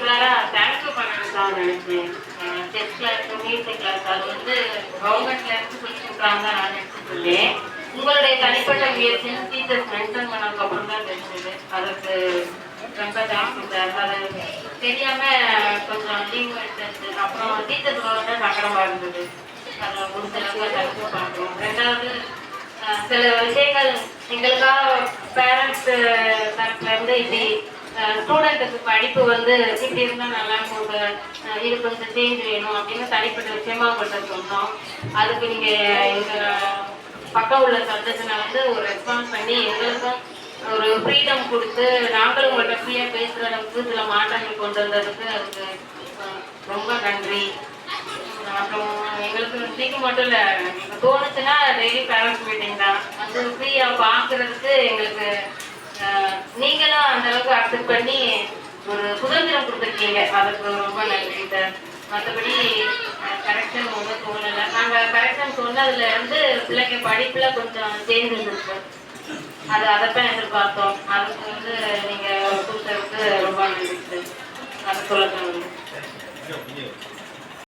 பர்டிகுலரா தேங்க்யூ பண்ணணும் நினைச்சேன். செஸ் கிளாஸ், மியூசிக் கிளாஸ் அது வந்து கவர்மெண்ட்ல இருந்து சொல்லி கொடுக்குறாங்க நான் நினைச்சிட்டு இருந்தேன். உங்களுடைய தனிப்பட்ட முயற்சின்னு டீச்சர்ஸ் மென்ஷன் பண்ணதுக்கு அப்புறம் தான் தெரிஞ்சது. அதுக்கு ரொம்ப தேங்க்யூ சார். அது தெரியாம கொஞ்சம் லீவ் எடுத்தது. அப்புறம் டீச்சர்ஸோட சங்கடமா இருந்தது. அதில் ஒரு சிலருக்கு தேங்க்யூ பண்ணுறோம். ரெண்டாவது சில விஷயங்கள் எங்களுக்காக பேரண்ட்ஸ் தரப்புல இருந்து இப்படி ஸ்டூடெண்ட்டுக்கு படிப்பு வந்து இப்படி இருந்தால் நல்லா இருக்கும், இது கொஞ்சம் சேஞ்ச் வேணும் அப்படின்னு தனிப்பட்ட விஷயமா உங்கள்கிட்ட சொன்னோம். அதுக்கு நீங்கள் எங்கள் பக்கம் உள்ள சப்ஜெக்ட்னை வந்து ஒரு ரெஸ்பான்ஸ் பண்ணி எங்களுக்கும் ஒரு ஃப்ரீடம் கொடுத்து நாங்களும் உங்கள்கிட்ட ஃப்ரீயாக பேசுகிற அளவுக்கு சில மாற்றங்கள் கொண்டு வந்ததுக்கு அதுக்கு ரொம்ப நன்றி. அப்புறம் எங்களுக்கு ஸ்பீக்கு மட்டும் இல்லை, எங்களுக்கு தோணுச்சுன்னா டெய்லி பேரண்ட்ஸ் மீட்டிங் தான் வந்து ஃப்ரீயாக பார்க்குறதுக்கு எங்களுக்கு நீங்களும் அந்த அளவுக்கு அக்செப்ட் பண்ணி ஒரு சுதந்திரம் கொடுத்துருக்கீங்க. அதுக்கு ரொம்ப நன்றி சார். மற்றபடி கரெக்ஷன் ஒன்றும் தோணலை. நாங்கள் கரெக்ஷன் சொன்னதுல இருந்து பிள்ளைங்க படிப்பில் கொஞ்சம் சேஞ்ச் இருந்துருக்கு. அதைத்தான் எதிர்பார்த்தோம். அதுக்கு வந்து நீங்கள் கொடுத்ததுக்கு ரொம்ப நன்றி சார். அதை சொல்லுங்க.